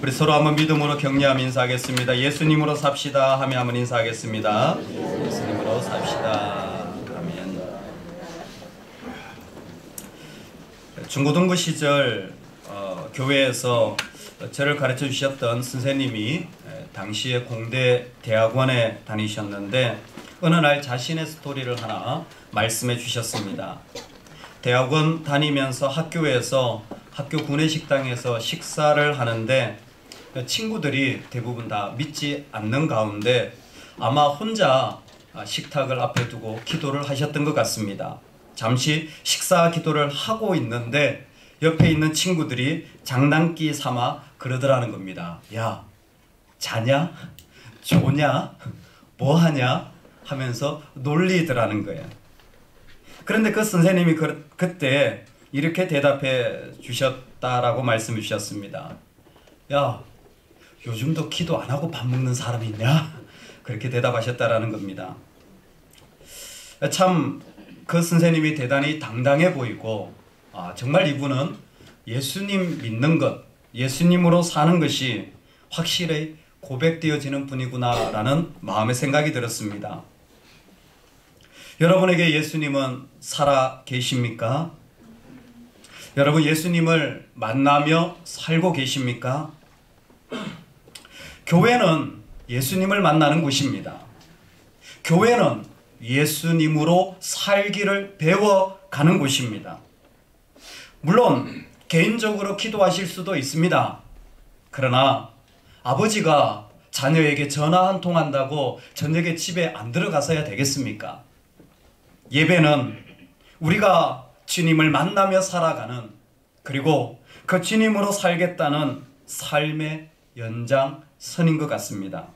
우리 서로 한번 믿음으로 격려하며 인사하겠습니다. 예수님으로 삽시다 하며 한번 인사하겠습니다. 예수님으로 삽시다. 아멘. 중고등부 시절 교회에서 저를 가르쳐 주셨던 선생님이 당시에 공대 대학원에 다니셨는데 어느 날 자신의 스토리를 하나 말씀해 주셨습니다. 대학원 다니면서 학교에서 학교 구내식당에서 식사를 하는데 친구들이 대부분 다 믿지 않는 가운데 아마 혼자 식탁을 앞에 두고 기도를 하셨던 것 같습니다. 잠시 식사 기도를 하고 있는데 옆에 있는 친구들이 장난기 삼아 그러더라는 겁니다. 야, 자냐? 조냐? 뭐하냐? 하면서 놀리더라는 거예요. 그런데 그 선생님이 그때 이렇게 대답해 주셨다라고 말씀해 주셨습니다. 야, 요즘도 기도 안 하고 밥 먹는 사람이 있냐? 그렇게 대답하셨다라는 겁니다. 참 그 선생님이 대단히 당당해 보이고 정말 이분은 예수님 믿는 것, 예수님으로 사는 것이 확실히 고백되어지는 분이구나 라는 마음의 생각이 들었습니다. 여러분에게 예수님은 살아 계십니까? 여러분 예수님을 만나며 살고 계십니까? 교회는 예수님을 만나는 곳입니다. 교회는 예수님으로 살기를 배워가는 곳입니다. 물론 개인적으로 기도하실 수도 있습니다. 그러나 아버지가 자녀에게 전화 한 통 한다고 저녁에 집에 안 들어가서야 되겠습니까? 예배는 우리가 주님을 만나며 살아가는, 그리고 그 주님으로 살겠다는 삶의 연장선인 것 같습니다.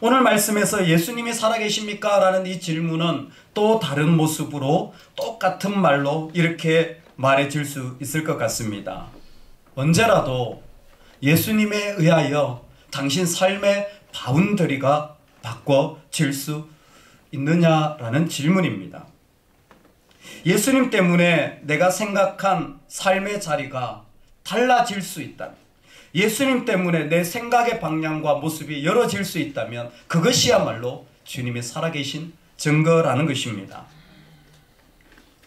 오늘 말씀에서 예수님이 살아계십니까? 라는 이 질문은 또 다른 모습으로 똑같은 말로 이렇게 말해줄 수 있을 것 같습니다. 언제라도 예수님에 의하여 당신 삶의 바운더리가 바꿔질 수 있느냐라는 질문입니다. 예수님 때문에 내가 생각한 삶의 자리가 달라질 수 있다면, 예수님 때문에 내 생각의 방향과 모습이 열어질 수 있다면 그것이야말로 주님이 살아계신 증거라는 것입니다.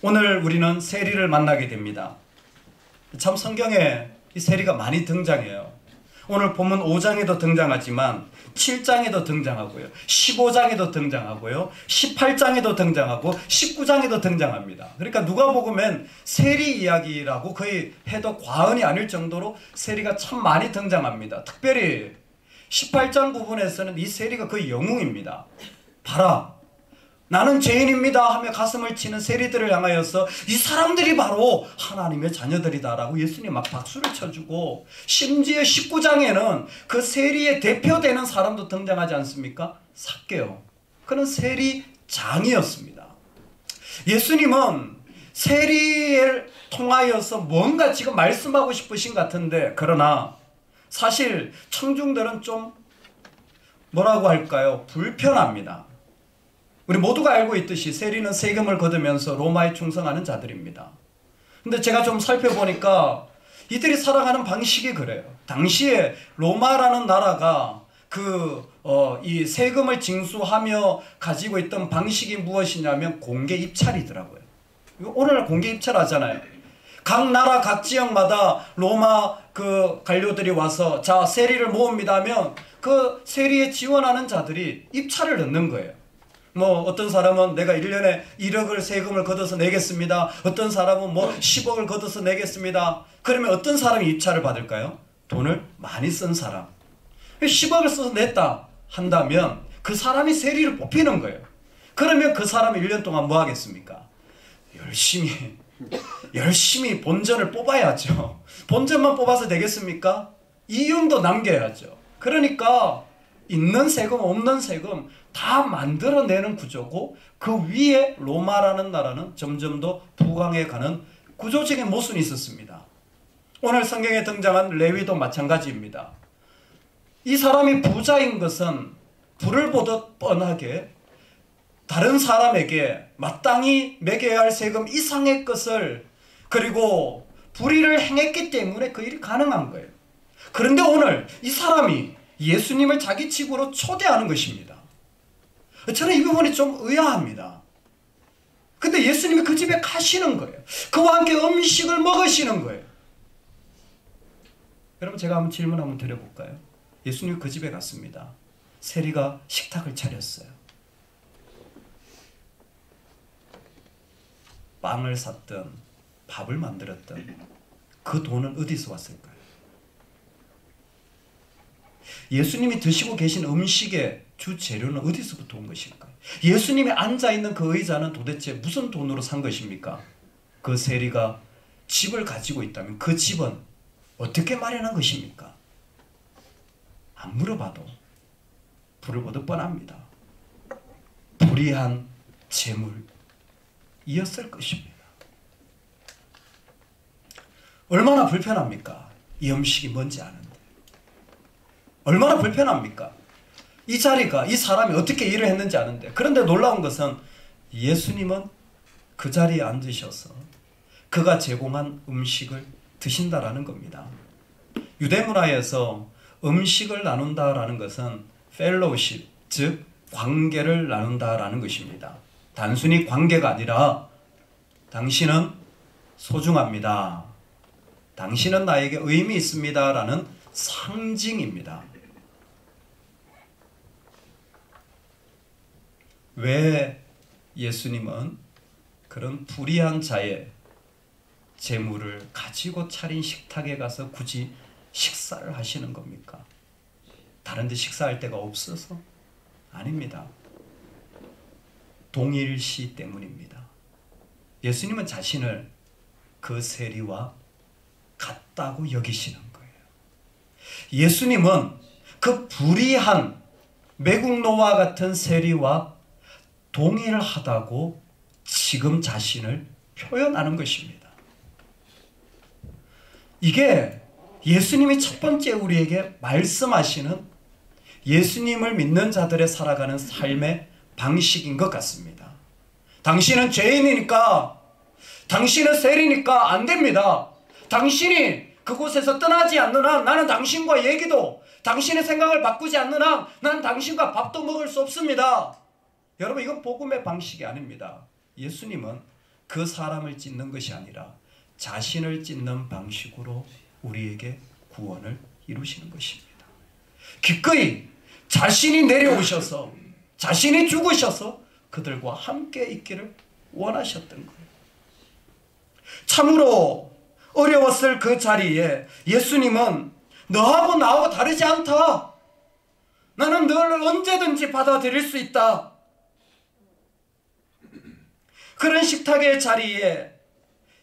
오늘 우리는 세리를 만나게 됩니다. 참 성경에 이 세리가 많이 등장해요. 오늘 본문 5장에도 등장하지만 7장에도 등장하고요, 15장에도 등장하고요, 18장에도 등장하고 19장에도 등장합니다. 그러니까 누가복음엔 세리 이야기라고 거의 해도 과언이 아닐 정도로 세리가 참 많이 등장합니다. 특별히 18장 부분에서는 이 세리가 거의 영웅입니다. 봐라, 나는 죄인입니다 하며 가슴을 치는 세리들을 향하여서 이 사람들이 바로 하나님의 자녀들이다 라고 예수님 막 박수를 쳐주고, 심지어 19장에는 그 세리의 대표되는 사람도 등장하지 않습니까? 삭개오. 그는 세리장이었습니다. 예수님은 세리를 통하여서 뭔가 지금 말씀하고 싶으신 것 같은데, 그러나 사실 청중들은 좀 뭐라고 할까요? 불편합니다. 우리 모두가 알고 있듯이 세리는 세금을 거두면서 로마에 충성하는 자들입니다. 근데 제가 좀 살펴보니까 이들이 살아가는 방식이 그래요. 당시에 로마라는 나라가 이 세금을 징수하며 가지고 있던 방식이 무엇이냐면 공개 입찰이더라고요. 오늘날 공개 입찰하잖아요. 각 나라 각 지역마다 로마 관료들이 와서 자, 세리를 모읍니다 하면 그 세리에 지원하는 자들이 입찰을 넣는 거예요. 어떤 사람은 내가 1년에 1억을 세금을 걷어서 내겠습니다. 어떤 사람은 10억을 걷어서 내겠습니다. 그러면 어떤 사람이 입찰을 받을까요? 돈을 많이 쓴 사람. 10억을 써서 냈다 한다면 그 사람이 세리를 뽑히는 거예요. 그러면 그 사람이 1년 동안 뭐 하겠습니까? 열심히 본전을 뽑아야죠. 본전만 뽑아서 되겠습니까? 이윤도 남겨야죠. 그러니까 있는 세금 없는 세금 다 만들어내는 구조고, 그 위에 로마라는 나라는 점점 더 부강해가는 구조적인 모순이 있었습니다. 오늘 성경에 등장한 레위도 마찬가지입니다. 이 사람이 부자인 것은 불을 보듯 뻔하게 다른 사람에게 마땅히 매겨야 할 세금 이상의 것을, 그리고 불의를 행했기 때문에 그 일이 가능한 거예요. 그런데 오늘 이 사람이 예수님을 자기 집으로 초대하는 것입니다. 저는 이 부분이 좀 의아합니다. 근데 예수님이 그 집에 가시는 거예요. 그와 함께 음식을 먹으시는 거예요. 여러분, 제가 한번 질문 한번 드려볼까요? 예수님이 그 집에 갔습니다. 세리가 식탁을 차렸어요. 빵을 샀든 밥을 만들었든 그 돈은 어디서 왔을까요? 예수님이 드시고 계신 음식의 주 재료는 어디서부터 온 것일까요? 예수님이 앉아있는 그 의자는 도대체 무슨 돈으로 산 것입니까? 그 세리가 집을 가지고 있다면 그 집은 어떻게 마련한 것입니까? 안 물어봐도 불을 보듯 뻔합니다. 불의한 재물이었을 것입니다. 얼마나 불편합니까? 이 음식이 뭔지 아는데. 얼마나 불편합니까? 이 자리가, 이 사람이 어떻게 일을 했는지 아는데. 그런데 놀라운 것은 예수님은 그 자리에 앉으셔서 그가 제공한 음식을 드신다라는 겁니다. 유대문화에서 음식을 나눈다라는 것은 펠로우십, 즉 관계를 나눈다라는 것입니다. 단순히 관계가 아니라 당신은 소중합니다. 당신은 나에게 의미 있습니다. 라는 상징입니다. 왜 예수님은 그런 불의한 자의 재물을 가지고 차린 식탁에 가서 굳이 식사를 하시는 겁니까? 다른 데 식사할 데가 없어서? 아닙니다. 동일시 때문입니다. 예수님은 자신을 그 세리와 같다고 여기시는 거예요. 예수님은 그 불의한 매국노와 같은 세리와 동일하다고 지금 자신을 표현하는 것입니다. 이게 예수님이 첫 번째 우리에게 말씀하시는 예수님을 믿는 자들의 살아가는 삶의 방식인 것 같습니다. 당신은 죄인이니까, 당신은 세리니까 안 됩니다. 당신이 그곳에서 떠나지 않는 한 나는 당신과 얘기도, 당신의 생각을 바꾸지 않는 한 난 당신과 밥도 먹을 수 없습니다. 여러분, 이건 복음의 방식이 아닙니다. 예수님은 그 사람을 찢는 것이 아니라 자신을 찢는 방식으로 우리에게 구원을 이루시는 것입니다. 기꺼이 자신이 내려오셔서, 자신이 죽으셔서 그들과 함께 있기를 원하셨던 거예요. 참으로 어려웠을 그 자리에 예수님은 너하고 나하고 다르지 않다. 나는 너를 언제든지 받아들일 수 있다. 그런 식탁의 자리에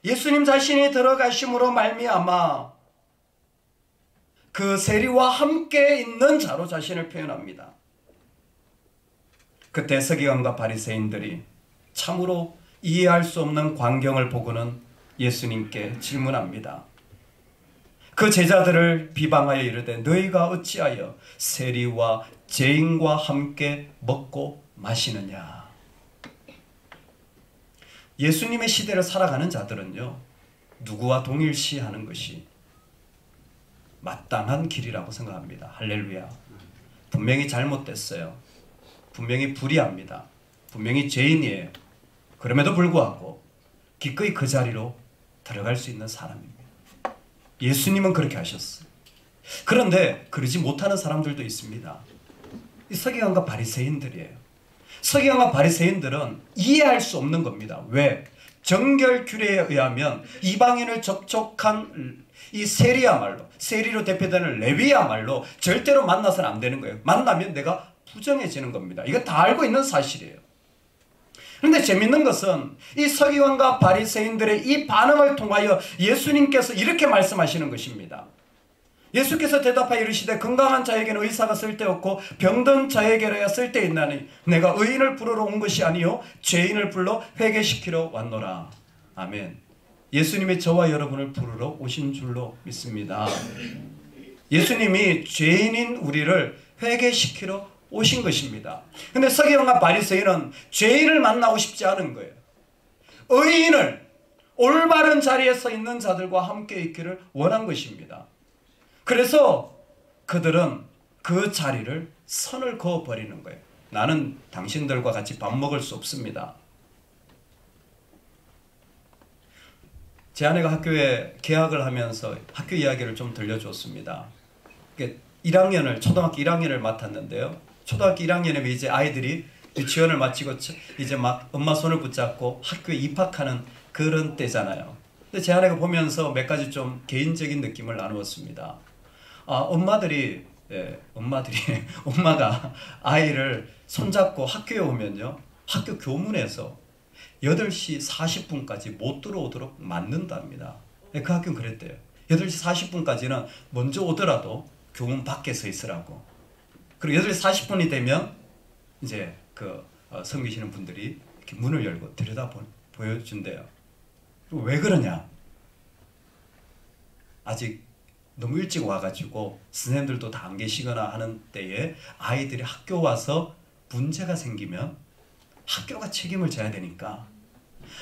예수님 자신이 들어가심으로 말미암아 그 세리와 함께 있는 자로 자신을 표현합니다. 그때 서기관과 바리새인들이 참으로 이해할 수 없는 광경을 보고는 예수님께 질문합니다. 그 제자들을 비방하여 이르되 너희가 어찌하여 세리와 죄인과 함께 먹고 마시느냐. 예수님의 시대를 살아가는 자들은요, 누구와 동일시하는 것이 마땅한 길이라고 생각합니다. 할렐루야. 분명히 잘못됐어요. 분명히 불의합니다. 분명히 죄인이에요. 그럼에도 불구하고 기꺼이 그 자리로 들어갈 수 있는 사람입니다. 예수님은 그렇게 하셨어요. 그런데 그러지 못하는 사람들도 있습니다. 이 서기관과 바리새인들이에요. 서기관과 바리새인들은 이해할 수 없는 겁니다. 왜? 정결 규례에 의하면 이방인을 접촉한 이 세리야말로, 세리로 대표되는 레위야말로 절대로 만나서는 안 되는 거예요. 만나면 내가 부정해지는 겁니다. 이거 다 알고 있는 사실이에요. 그런데 재밌는 것은 이 서기관과 바리새인들의 이 반응을 통하여 예수님께서 이렇게 말씀하시는 것입니다. 예수께서 대답하여 이르시되 건강한 자에게는 의사가 쓸데없고 병든 자에게라야 쓸데있나니 내가 의인을 부르러 온 것이 아니요 죄인을 불러 회개시키러 왔노라. 아멘. 예수님이 저와 여러분을 부르러 오신 줄로 믿습니다. 예수님이 죄인인 우리를 회개시키러 오신 것입니다. 근데 서기관과 바리새인은 죄인을 만나고 싶지 않은 거예요. 의인을, 올바른 자리에 서 있는 자들과 함께 있기를 원한 것입니다. 그래서 그들은 그 자리를 선을 그어버리는 거예요. 나는 당신들과 같이 밥 먹을 수 없습니다. 제 아내가 학교에 개학을 하면서 학교 이야기를 좀 들려줬습니다. 1학년을 초등학교 1학년을 맡았는데요. 초등학교 1학년이면 이제 아이들이 유치원을 마치고 이제 막 엄마 손을 붙잡고 학교에 입학하는 그런 때잖아요. 근데 제 아내가 보면서 몇 가지 좀 개인적인 느낌을 나누었습니다. 엄마들이 엄마가 아이를 손잡고 학교에 오면요, 학교 교문에서 8시 40분까지 못 들어오도록 만든답니다. 그 학교는 그랬대요. 8시 40분까지는 먼저 오더라도 교문 밖에 서 있으라고. 그리고 8시 40분이 되면 이제 섬기시는 분들이 이렇게 문을 열고 들여다 보여준대요. 왜 그러냐? 아직 너무 일찍 와가지고 선생님들도 다 안 계시거나 하는 때에 아이들이 학교 와서 문제가 생기면 학교가 책임을 져야 되니까,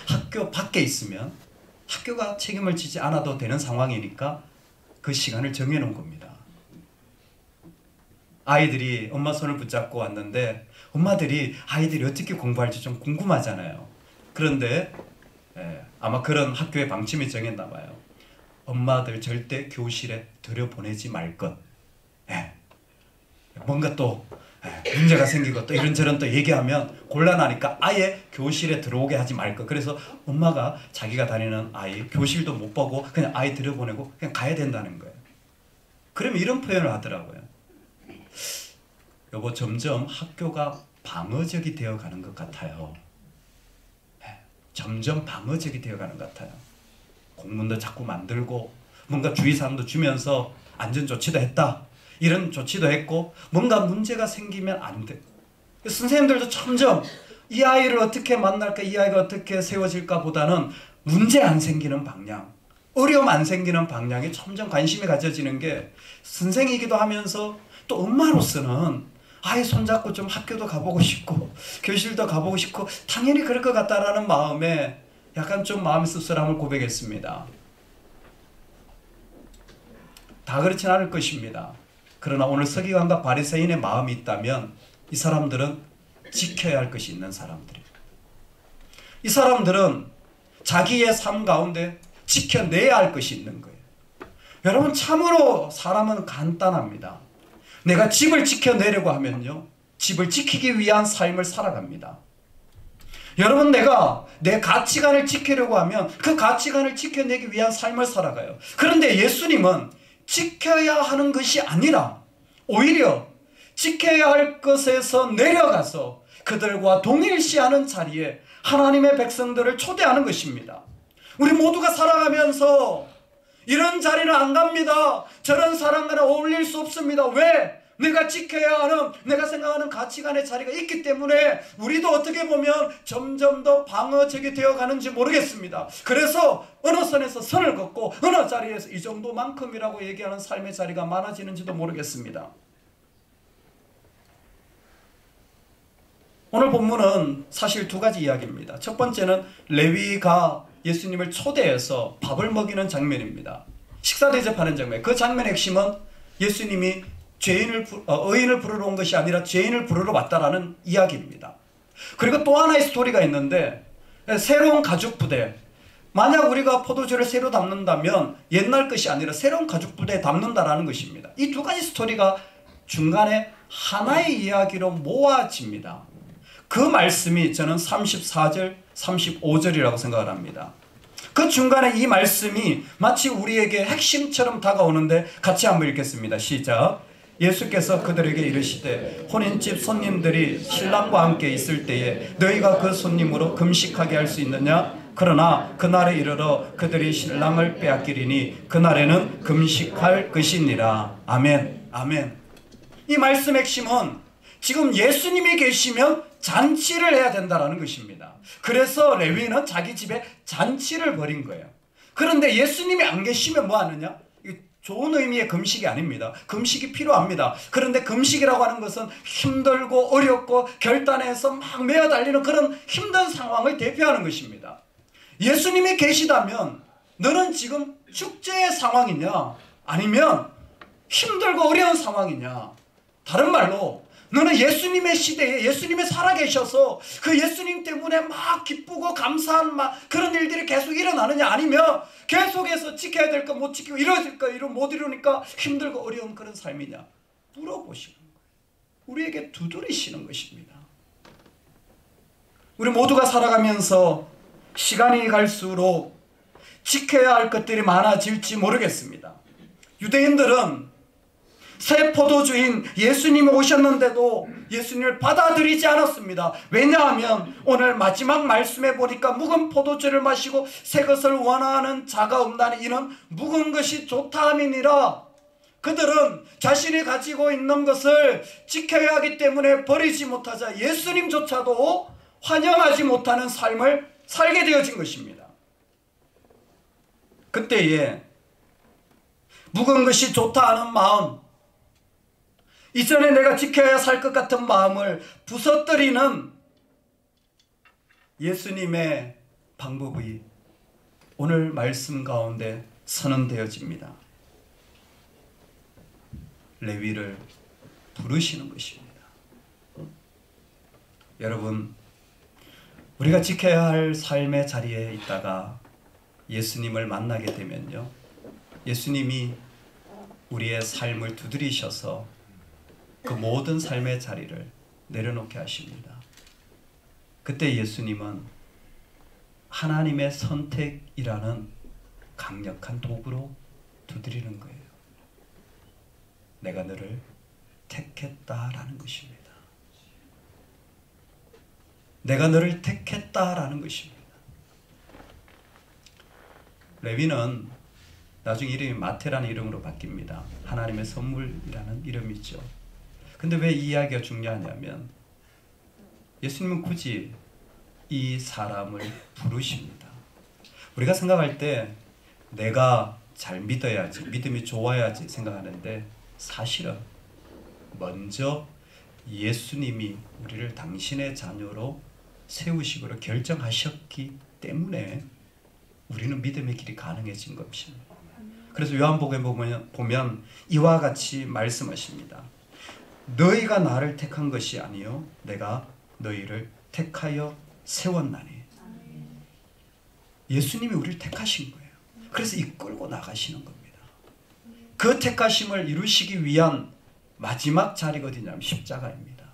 학교 밖에 있으면 학교가 책임을 지지 않아도 되는 상황이니까 그 시간을 정해놓은 겁니다. 아이들이 엄마 손을 붙잡고 왔는데 엄마들이 아이들이 어떻게 공부할지 좀 궁금하잖아요. 그런데 아마 그런 학교의 방침이 정했나 봐요. 엄마들 절대 교실에 들여보내지 말 것. 뭔가 또 문제가 생기고 또 이런저런 또 얘기하면 곤란하니까 아예 교실에 들어오게 하지 말 것. 그래서 엄마가 자기가 다니는 아이 교실도 못 보고 그냥 아이 들여보내고 그냥 가야 된다는 거예요. 그러면 이런 표현을 하더라고요. 여보, 점점 학교가 방어적이 되어가는 것 같아요. 점점 방어적이 되어가는 것 같아요. 공문도 자꾸 만들고 뭔가 주위 사람도 주면서 안전조치도 했다, 이런 조치도 했고, 뭔가 문제가 생기면 안 돼. 선생님들도 점점 이 아이를 어떻게 만날까, 이 아이가 어떻게 세워질까 보다는 문제 안 생기는 방향, 어려움 안 생기는 방향에 점점 관심이 가져지는 게 선생이기도 하면서 또 엄마로서는 아이 손잡고 좀 학교도 가보고 싶고 교실도 가보고 싶고 당연히 그럴 것 같다라는 마음에 약간 좀 마음의 씁쓸함을 고백했습니다. 다 그렇진 않을 것입니다. 그러나 오늘 서기관과 바리새인의 마음이 있다면 이 사람들은 지켜야 할 것이 있는 사람들이에요. 이 사람들은 자기의 삶 가운데 지켜내야 할 것이 있는 거예요. 여러분, 참으로 사람은 간단합니다. 내가 집을 지켜내려고 하면요, 집을 지키기 위한 삶을 살아갑니다. 여러분, 내가 내 가치관을 지키려고 하면 그 가치관을 지켜내기 위한 삶을 살아가요. 그런데 예수님은 지켜야 하는 것이 아니라 오히려 지켜야 할 것에서 내려가서 그들과 동일시하는 자리에 하나님의 백성들을 초대하는 것입니다. 우리 모두가 살아가면서 이런 자리는 안 갑니다. 저런 사람과는 어울릴 수 없습니다. 왜? 내가 지켜야 하는, 내가 생각하는 가치관의 자리가 있기 때문에 우리도 어떻게 보면 점점 더 방어적이 되어가는지 모르겠습니다. 그래서 어느 선에서 선을 긋고 어느 자리에서 이 정도만큼이라고 얘기하는 삶의 자리가 많아지는지도 모르겠습니다. 오늘 본문은 사실 두 가지 이야기입니다. 첫 번째는 레위가 예수님을 초대해서 밥을 먹이는 장면입니다. 식사 대접하는 장면. 그 장면의 핵심은 예수님이 의인을 부르러 온 것이 아니라 죄인을 부르러 왔다라는 이야기입니다. 그리고 또 하나의 스토리가 있는데, 새로운 가죽 부대. 만약 우리가 포도주를 새로 담는다면 옛날 것이 아니라 새로운 가죽 부대에 담는다라는 것입니다. 이 두 가지 스토리가 중간에 하나의 이야기로 모아집니다. 그 말씀이 저는 34절, 35절이라고 생각을 합니다. 그 중간에 이 말씀이 마치 우리에게 핵심처럼 다가오는데 같이 한번 읽겠습니다. 시작. 예수께서 그들에게 이르시되 혼인집 손님들이 신랑과 함께 있을 때에 너희가 그 손님으로 금식하게 할 수 있느냐? 그러나 그날에 이르러 그들이 신랑을 빼앗기리니 그날에는 금식할 것이니라. 아멘. 아멘. 이 말씀의 핵심은 지금 예수님이 계시면 잔치를 해야 된다는 것입니다. 그래서 레위는 자기 집에 잔치를 벌인 거예요. 그런데 예수님이 안 계시면 뭐 하느냐? 좋은 의미의 금식이 아닙니다. 금식이 필요합니다. 그런데 금식이라고 하는 것은 힘들고 어렵고 결단해서 막 매어달리는 그런 힘든 상황을 대표하는 것입니다. 예수님이 계시다면 너는 지금 축제의 상황이냐? 아니면 힘들고 어려운 상황이냐? 다른 말로 너는 예수님의 시대에 예수님이 살아계셔서 그 예수님 때문에 막 기쁘고 감사한 그런 일들이 계속 일어나느냐, 아니면 계속해서 지켜야 될 거 못 지키고 이루어질 거 못 이루니까 힘들고 어려운 그런 삶이냐 물어보시는 거예요. 우리에게 두드리시는 것입니다. 우리 모두가 살아가면서 시간이 갈수록 지켜야 할 것들이 많아질지 모르겠습니다. 유대인들은 새 포도주인 예수님이 오셨는데도 예수님을 받아들이지 않았습니다. 왜냐하면 오늘 마지막 말씀에 보니까 묵은 포도주를 마시고 새 것을 원하는 자가 없나니 이는 묵은 것이 좋다 함이니라. 그들은 자신이 가지고 있는 것을 지켜야 하기 때문에 버리지 못하자 예수님조차도 환영하지 못하는 삶을 살게 되어진 것입니다. 그때에 묵은 것이 좋다 하는 마음, 이전에 내가 지켜야 살 것 같은 마음을 부서뜨리는 예수님의 방법이 오늘 말씀 가운데 선언되어집니다. 레위를 부르시는 것입니다. 여러분, 우리가 지켜야 할 삶의 자리에 있다가 예수님을 만나게 되면요, 예수님이 우리의 삶을 두드리셔서 그 모든 삶의 자리를 내려놓게 하십니다. 그때 예수님은 하나님의 선택이라는 강력한 도구로 두드리는 거예요. 내가 너를 택했다라는 것입니다. 내가 너를 택했다라는 것입니다. 레위는 나중에 이름이 마태라는 이름으로 바뀝니다. 하나님의 선물이라는 이름이죠. 근데 왜 이 이야기가 중요하냐면 예수님은 굳이 이 사람을 부르십니다. 우리가 생각할 때 내가 잘 믿어야지, 믿음이 좋아야지 생각하는데 사실은 먼저 예수님이 우리를 당신의 자녀로 세우시고 결정하셨기 때문에 우리는 믿음의 길이 가능해진 것입니다. 그래서 요한복음에 보면 이와 같이 말씀하십니다. 너희가 나를 택한 것이 아니요 내가 너희를 택하여 세웠나니. 예수님이 우리를 택하신 거예요. 그래서 이끌고 나가시는 겁니다. 그 택하심을 이루시기 위한 마지막 자리가 어디냐면 십자가입니다.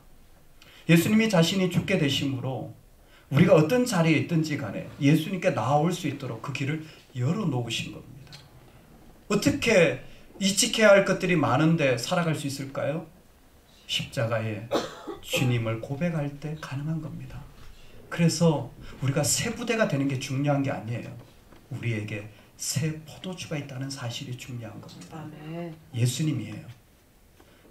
예수님이 자신이 죽게 되심으로 우리가 어떤 자리에 있든지 간에 예수님께 나올 수 있도록 그 길을 열어놓으신 겁니다. 어떻게 이 지켜야 할 것들이 많은데 살아갈 수 있을까요? 십자가에 주님을 고백할 때 가능한 겁니다. 그래서 우리가 새 부대가 되는 게 중요한 게 아니에요. 우리에게 새 포도주가 있다는 사실이 중요한 겁니다. 예수님이에요.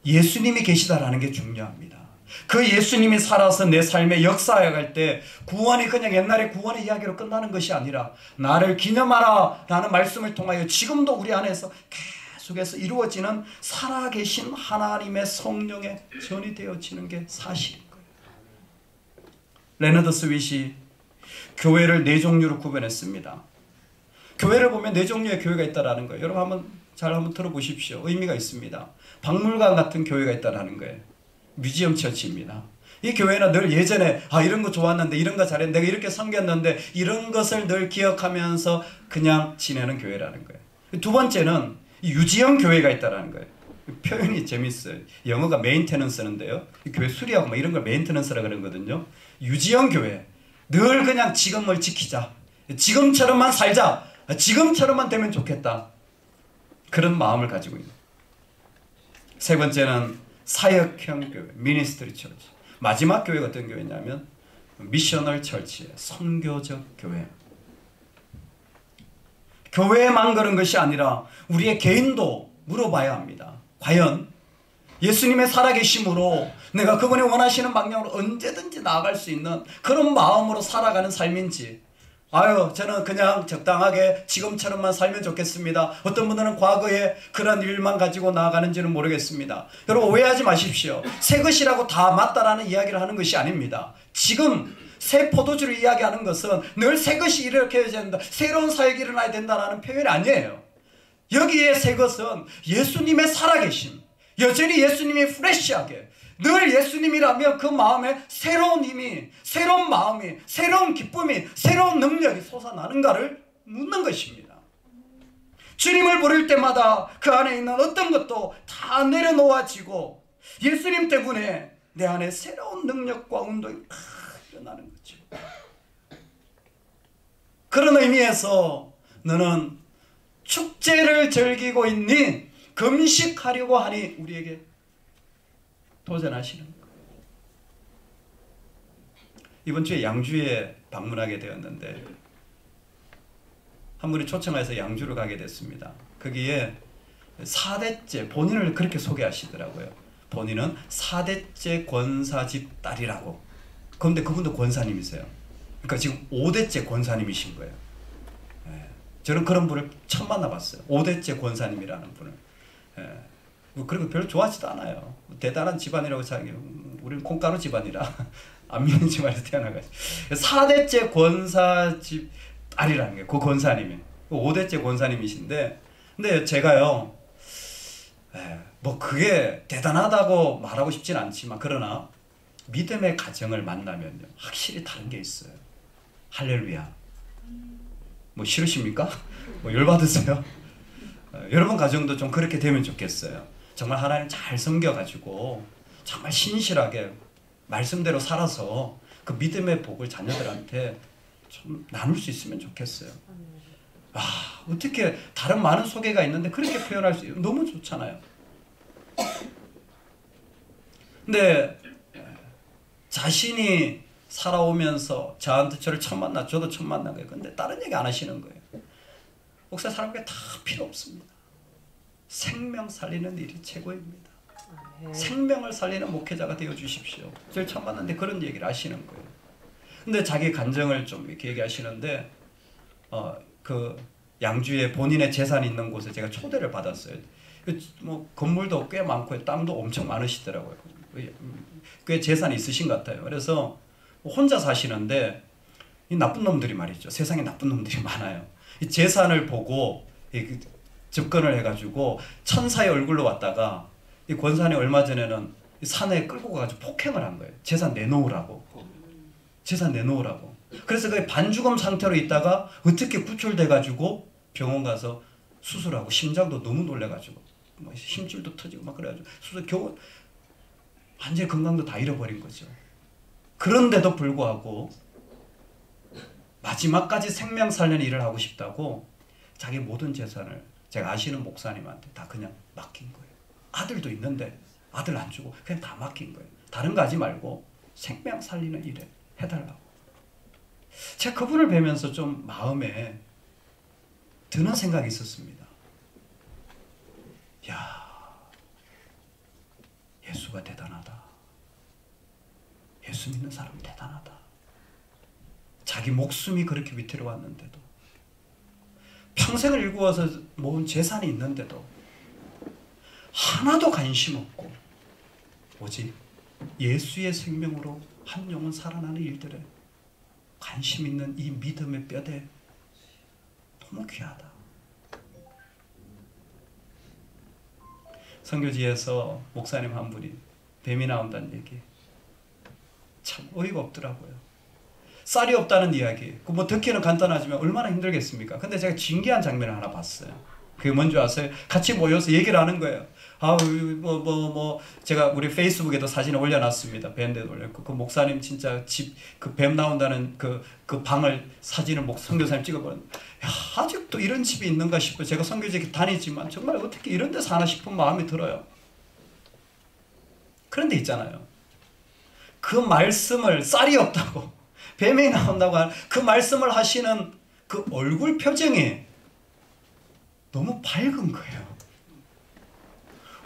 예수님이 계시다라는 게 중요합니다. 그 예수님이 살아서 내 삶에 역사해 갈 때 구원이 그냥 옛날의 구원의 이야기로 끝나는 것이 아니라 나를 기념하라 라는 말씀을 통하여 지금도 우리 안에서 계속해서 이루어지는 살아계신 하나님의 성령의 전이 되어지는 게 사실인 거예요. 레너드 스윗이 교회를 네 종류로 구분했습니다. 교회를 보면 네 종류의 교회가 있다라는 거예요. 여러분 한번 들어보십시오. 의미가 있습니다. 박물관 같은 교회가 있다라는 거예요. 뮤지엄 처치입니다. 이 교회는 늘 예전에 이런 거 좋았는데 이런 거 잘했는데 내가 이렇게 섬겼는데 이런 것을 늘 기억하면서 그냥 지내는 교회라는 거예요. 두 번째는 유지형 교회가 있다라는 거예요. 표현이 재밌어요. 영어가 메인테넌스인데요. 교회 수리하고 이런 걸 메인테넌스라 그러거든요. 유지형 교회. 늘 그냥 지금을 지키자. 지금처럼만 살자. 지금처럼만 되면 좋겠다. 그런 마음을 가지고 있는. 세 번째는 사역형 교회, 미니스트리 처치. 마지막 교회가 어떤 교회냐면 미셔널 처치, 선교적 교회. 교회만 그런 것이 아니라 우리의 개인도 물어봐야 합니다. 과연 예수님의 살아계심으로 내가 그분이 원하시는 방향으로 언제든지 나아갈 수 있는 그런 마음으로 살아가는 삶인지, 저는 그냥 적당하게 지금처럼만 살면 좋겠습니다. 어떤 분들은 과거에 그런 일만 가지고 나아가는지는 모르겠습니다. 여러분 오해하지 마십시오. 새 것이라고 다 맞다라는 이야기를 하는 것이 아닙니다. 지금 새 포도주를 이야기하는 것은 늘 새 것이 일으켜야 된다, 새로운 사역이 일어나야 된다는 표현이 아니에요. 여기에 새 것은 예수님의 살아계심, 여전히 예수님이 프레시하게 늘 예수님이라면 그 마음에 새로운 힘이, 새로운 마음이, 새로운 기쁨이, 새로운 능력이 솟아나는가를 묻는 것입니다. 주님을 부를 때마다 그 안에 있는 어떤 것도 다 내려놓아지고 예수님 때문에 내 안에 새로운 능력과 운동이 일어나는 거죠. 그런 의미에서 너는 축제를 즐기고 있니? 금식하려고 하니? 우리에게 도전하시는 거예요. 이번 주에 양주에 방문하게 되었는데 한 분이 초청해서 양주를 가게 됐습니다. 거기에 4대째, 본인을 그렇게 소개하시더라고요. 본인은 4대째 권사집 딸이라고. 그런데 그분도 권사님이세요. 그러니까 지금 5대째 권사님이신 거예요. 저는 그런 분을 처음 만나봤어요. 5대째 권사님이라는 분을. 그리고 별로 좋아하지도 않아요. 대단한 집안이라고 자기, 우리는 콩가루 집안이라 안 믿는 집안에서 태어나가지고 4대째 권사집 딸이라는 거예요. 그 권사님이 5대째 권사님이신데, 근데 제가요, 뭐 그게 대단하다고 말하고 싶진 않지만, 그러나 믿음의 가정을 만나면요 확실히 다른 게 있어요. 할렐루야. 뭐 싫으십니까? 뭐 열받으세요? 여러분 가정도 좀 그렇게 되면 좋겠어요. 정말 하나님 잘 섬겨가지고 정말 신실하게 말씀대로 살아서 그 믿음의 복을 자녀들한테 좀 나눌 수 있으면 좋겠어요. 어떻게 다른 많은 소개가 있는데 그렇게 표현할 수 있어요? 너무 좋잖아요. 근데 자신이 살아오면서 저를 처음 만나, 저도 처음 만난 거예요. 근데 다른 얘기 안 하시는 거예요. 목사 사람께 다 필요 없습니다. 생명 살리는 일이 최고입니다. 생명을 살리는 목회자가 되어 주십시오. 저를 처음 만났는데 그런 얘기를 하시는 거예요. 근데 자기 간증을 좀 이렇게 얘기하시는데, 그 양주에 본인의 재산이 있는 곳에 제가 초대를 받았어요. 뭐 건물도 꽤 많고 땅도 엄청 많으시더라고요. 꽤 재산이 있으신 것 같아요. 그래서 혼자 사시는데 이 나쁜 놈들이 말이죠. 세상에 나쁜 놈들이 많아요. 이 재산을 보고 접근을 해가지고 천사의 얼굴로 왔다가 이 권사님 얼마 전에는 산에 끌고 가가지고 폭행을 한 거예요. 재산 내놓으라고. 재산 내놓으라고. 그래서 그 반죽음 상태로 있다가 어떻게 구출돼가지고 병원 가서 수술하고 심장도 너무 놀래가지고 뭐 힘줄도 터지고 막 그래가지고 수술 겨우 완전히 건강도 다 잃어버린 거죠. 그런데도 불구하고 마지막까지 생명 살리는 일을 하고 싶다고 자기 모든 재산을 제가 아시는 목사님한테 다 그냥 맡긴 거예요. 아들도 있는데 아들 안 주고 그냥 다 맡긴 거예요. 다른 거 하지 말고 생명 살리는 일에 해달라고. 제가 그분을 뵈면서 좀 마음에 드는 생각이 있었습니다. 야, 예수가 대단하다. 예수 믿는 사람 대단하다. 자기 목숨이 그렇게 위태로웠는데도, 평생을 일구어서 모은 재산이 있는데도 하나도 관심 없고 오직 예수의 생명으로 한 영혼 살아나는 일들에 관심 있는 이 믿음의 뼈대, 너무 귀하다. 선교지에서 목사님 한 분이 뱀이 나온다는 얘기 참 어이가 없더라고요. 쌀이 없다는 이야기, 그 뭐 듣기는 간단하지만 얼마나 힘들겠습니까? 근데 제가 신기한 장면을 하나 봤어요. 그게 뭔지 아세요? 같이 모여서 얘기를 하는 거예요. 제가 우리 페이스북에도 사진을 올려놨습니다. 밴드에 올렸고, 그 목사님 진짜 집, 그 뱀 나온다는 그 방을 사진을 선교사님 찍어보는, 야, 아직도 이런 집이 있는가 싶어요. 제가 선교지에 다니지만 정말 어떻게 이런 데 사나 싶은 마음이 들어요. 그런데 있잖아요. 그 말씀을, 쌀이 없다고, 뱀이 나온다고 하는 그 말씀을 하시는 그 얼굴 표정이 너무 밝은 거예요.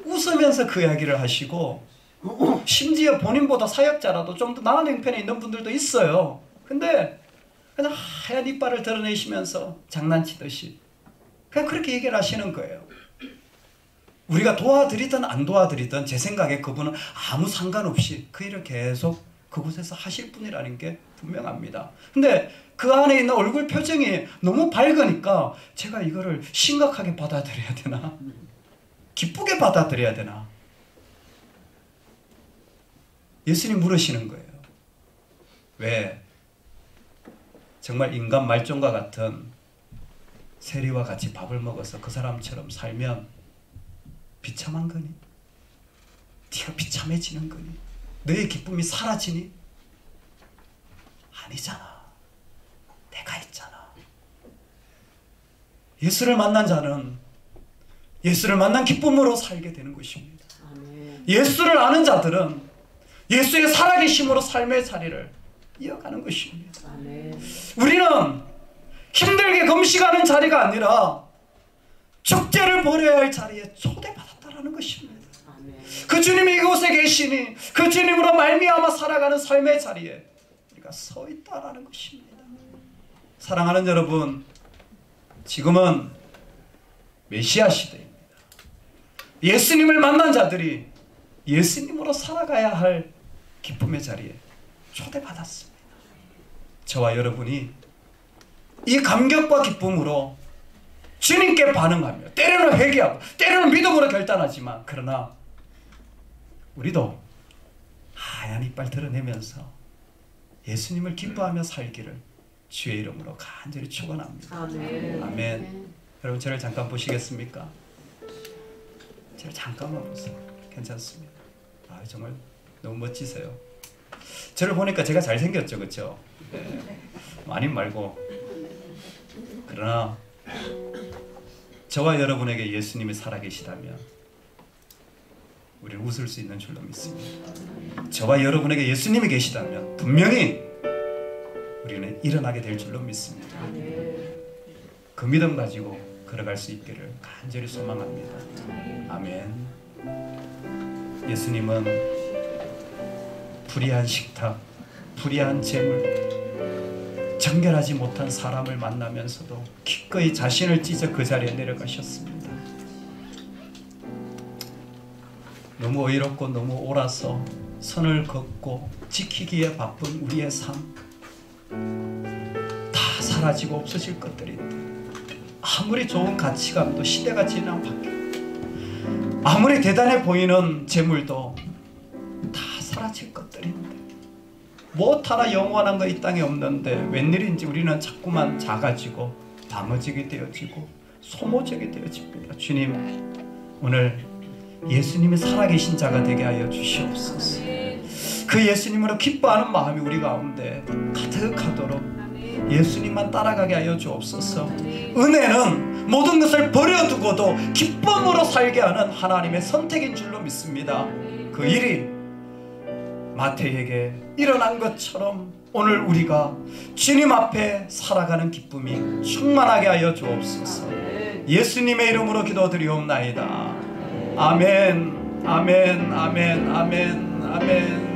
웃으면서 그 이야기를 하시고, 심지어 본인보다 사역자라도 좀 더 나은 형편에 있는 분들도 있어요. 근데 그냥 하얀 이빨을 드러내시면서 장난치듯이 그냥 그렇게 얘기를 하시는 거예요. 우리가 도와드리든 안 도와드리든 제 생각에 그분은 아무 상관없이 그 일을 계속 그곳에서 하실 분이라는 게 분명합니다. 근데 그 안에 있는 얼굴 표정이 너무 밝으니까 제가 이거를 심각하게 받아들여야 되나? 기쁘게 받아들여야 되나? 예수님 물으시는 거예요. 왜? 정말 인간 말종과 같은 세리와 같이 밥을 먹어서 그 사람처럼 살면 비참한 거니? 네가 비참해지는 거니? 너의 기쁨이 사라지니? 아니잖아. 내가 있잖아. 예수를 만난 자는 예수를 만난 기쁨으로 살게 되는 것입니다. 예수를 아는 자들은 예수의 살아계심으로 삶의 자리를 이어가는 것입니다. 우리는 힘들게 금식하는 자리가 아니라 축제를 벌여야 할 자리에 초대받았다라는 것입니다. 그 주님이 이곳에 계시니 그 주님으로 말미암아 살아가는 삶의 자리에 우리가 서 있다라는 것입니다. 사랑하는 여러분, 지금은 메시아 시대입니다. 예수님을 만난 자들이 예수님으로 살아가야 할 기쁨의 자리에 초대받았습니다. 저와 여러분이 이 감격과 기쁨으로 주님께 반응하며 때로는 회개하고 때로는 믿음으로 결단하지만 그러나 우리도 하얀 이빨 드러내면서 예수님을 기뻐하며 살기를 주의 이름으로 간절히 축원합니다. 아멘. 여러분 저를 잠깐 보시겠습니까? 저를 잠깐만 보세요. 괜찮습니다. 아, 정말 너무 멋지세요. 저를 보니까 제가 잘생겼죠, 그렇죠? 네. 아님 말고. 그러나 저와 여러분에게 예수님이 살아계시다면 우리는 웃을 수 있는 줄로 믿습니다. 저와 여러분에게 예수님이 계시다면 분명히 우리는 일어나게 될 줄로 믿습니다. 그 믿음 가지고 걸어갈 수 있기를 간절히 소망합니다. 아멘. 예수님은 불의한 식탁, 불의한 재물, 정결하지 못한 사람을 만나면서도 기꺼이 자신을 찢어 그 자리에 내려가셨습니다. 너무 어이롭고 너무 옳아서 선을 긋고 지키기에 바쁜 우리의 삶, 다 사라지고 없어질 것들인데 아무리 좋은 가치관도 시대가 지나면 바뀌고 아무리 대단해 보이는 재물도 다 사라질 것들인데 무엇 하나 영원한 거 이 땅에 없는데 웬일인지 우리는 자꾸만 작아지고 방어지게 되어지고 소모적이 되어집니다. 주님, 오늘 예수님이 살아계신 자가 되게 하여 주시옵소서. 그 예수님으로 기뻐하는 마음이 우리 가운데 가득하도록 예수님만 따라가게 하여 주옵소서. 은혜는 모든 것을 버려두고도 기쁨으로 살게 하는 하나님의 선택인 줄로 믿습니다. 그 일이 마태에게 일어난 것처럼 오늘 우리가 주님 앞에 살아가는 기쁨이 충만하게 하여 주옵소서. 예수님의 이름으로 기도드리옵나이다. 아멘, 아멘, 아멘, 아멘, 아멘.